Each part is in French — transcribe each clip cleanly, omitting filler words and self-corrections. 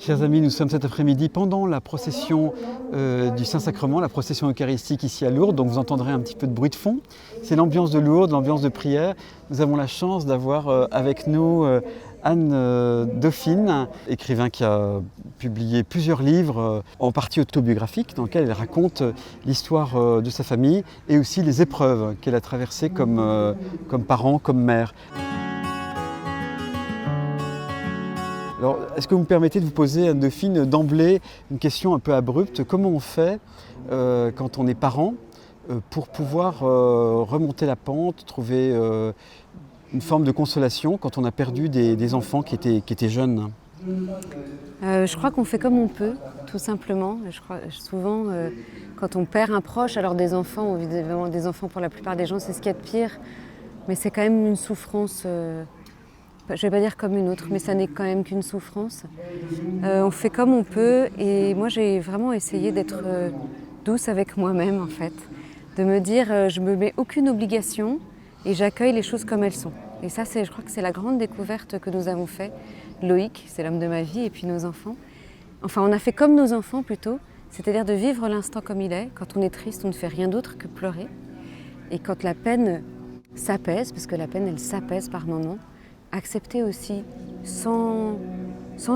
Chers amis, nous sommes cet après-midi pendant la procession du Saint-Sacrement, la procession eucharistique ici à Lourdes, donc vous entendrez un petit peu de bruit de fond. C'est l'ambiance de Lourdes, l'ambiance de prière. Nous avons la chance d'avoir avec nous Anne Dauphine, écrivain qui a publié plusieurs livres, en partie autobiographiques, dans lesquels elle raconte l'histoire de sa famille et aussi les épreuves qu'elle a traversées comme parent, comme mère. Alors, est-ce que vous me permettez de vous poser, Anne Dauphine, d'emblée une question un peu abrupte? Comment on fait quand on est parent pour pouvoir remonter la pente, trouver une forme de consolation quand on a perdu des enfants qui étaient jeunes? Je crois qu'on fait comme on peut, tout simplement. Je crois, souvent, quand on perd un proche, alors des enfants, évidemment des enfants pour la plupart des gens, c'est ce qu'il y a de pire, mais c'est quand même une souffrance. Je ne vais pas dire comme une autre, mais ça n'est quand même qu'une souffrance. On fait comme on peut et moi j'ai vraiment essayé d'être douce avec moi-même en fait. De me dire je ne me mets aucune obligation et j'accueille les choses comme elles sont. Et ça, je crois que c'est la grande découverte que nous avons fait. Loïc, c'est l'homme de ma vie et puis nos enfants. Enfin on a fait comme nos enfants plutôt, c'est-à-dire de vivre l'instant comme il est. Quand on est triste, on ne fait rien d'autre que pleurer. Et quand la peine s'apaise, parce que la peine elle s'apaise par moments, accepter aussi, sans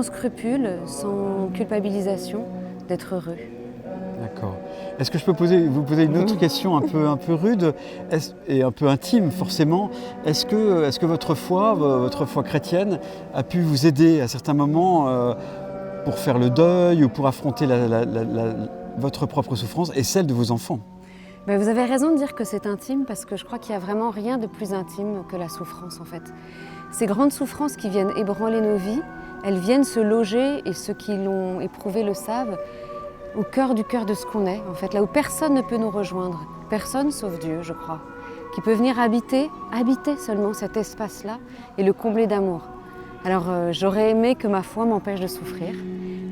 scrupule, sans culpabilisation, d'être heureux. D'accord. Est-ce que je peux vous poser une autre question un peu rude et un peu intime forcément? Est-ce que votre foi chrétienne a pu vous aider à certains moments pour faire le deuil ou pour affronter votre propre souffrance et celle de vos enfants? Ben vous avez raison de dire que c'est intime parce que je crois qu'il n'y a vraiment rien de plus intime que la souffrance en fait. Ces grandes souffrances qui viennent ébranler nos vies, elles viennent se loger, et ceux qui l'ont éprouvé le savent, au cœur du cœur de ce qu'on est, en fait, là où personne ne peut nous rejoindre, personne sauf Dieu, je crois, qui peut venir habiter seulement cet espace-là et le combler d'amour. Alors j'aurais aimé que ma foi m'empêche de souffrir,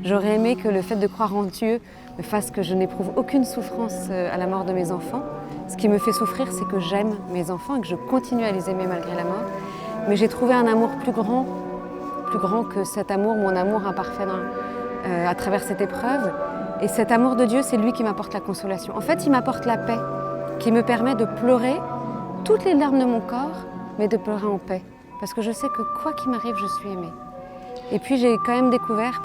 j'aurais aimé que le fait de croire en Dieu me fasse que je n'éprouve aucune souffrance à la mort de mes enfants. Ce qui me fait souffrir, c'est que j'aime mes enfants et que je continue à les aimer malgré la mort. Mais j'ai trouvé un amour plus grand que cet amour, mon amour imparfait à travers cette épreuve. Et cet amour de Dieu, c'est lui qui m'apporte la consolation. En fait, il m'apporte la paix, qui me permet de pleurer toutes les larmes de mon corps, mais de pleurer en paix. Parce que je sais que quoi qu'il m'arrive, je suis aimée. Et puis j'ai quand même découvert,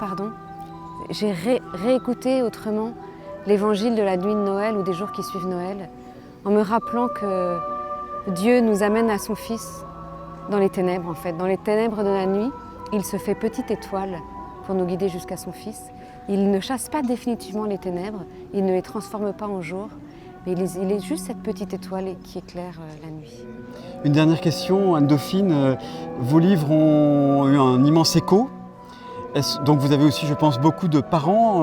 j'ai réécouté autrement l'évangile de la nuit de Noël ou des jours qui suivent Noël, en me rappelant que Dieu nous amène à son Fils dans les ténèbres en fait. Dans les ténèbres de la nuit, il se fait petite étoile pour nous guider jusqu'à son Fils. Il ne chasse pas définitivement les ténèbres, il ne les transforme pas en jour, mais il est juste cette petite étoile qui éclaire la nuit. Une dernière question, Anne Dauphine. Vos livres ont eu un immense écho. Donc vous avez aussi, je pense, beaucoup de parents,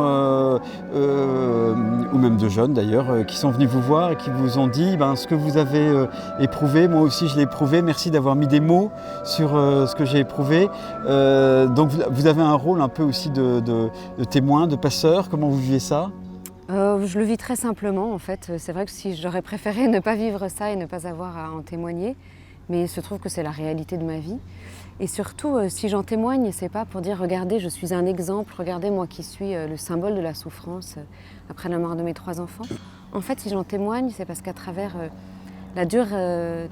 ou même de jeunes d'ailleurs, qui sont venus vous voir et qui vous ont dit ce que vous avez éprouvé, moi aussi je l'ai éprouvé, merci d'avoir mis des mots sur ce que j'ai éprouvé. Donc vous avez un rôle un peu aussi de témoin, de passeur, comment vous vivez ça? Je le vis très simplement en fait. C'est vrai que si j'aurais préféré ne pas vivre ça et ne pas avoir à en témoigner, mais il se trouve que c'est la réalité de ma vie. Et surtout, si j'en témoigne, c'est pas pour dire « regardez, je suis un exemple, regardez moi qui suis le symbole de la souffrance après la mort de mes 3 enfants ». En fait, si j'en témoigne, c'est parce qu'à travers la dure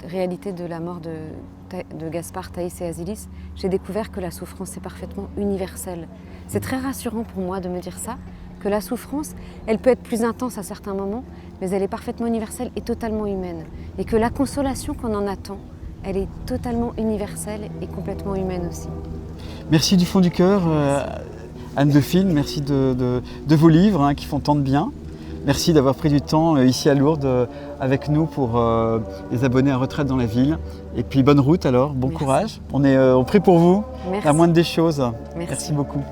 réalité de la mort de Gaspard, Thaïs et Asilis, j'ai découvert que la souffrance est parfaitement universelle. C'est très rassurant pour moi de me dire ça, que la souffrance, elle peut être plus intense à certains moments, mais elle est parfaitement universelle et totalement humaine. Et que la consolation qu'on en attend, elle est totalement universelle et complètement humaine aussi. Merci du fond du cœur, Anne Dauphine, merci de vos livres qui font tant de bien. Merci d'avoir pris du temps ici à Lourdes avec nous pour les abonnés à Retraite dans la ville. Et puis bonne route alors, bon courage. On prie pour vous, la moindre des choses. Merci beaucoup.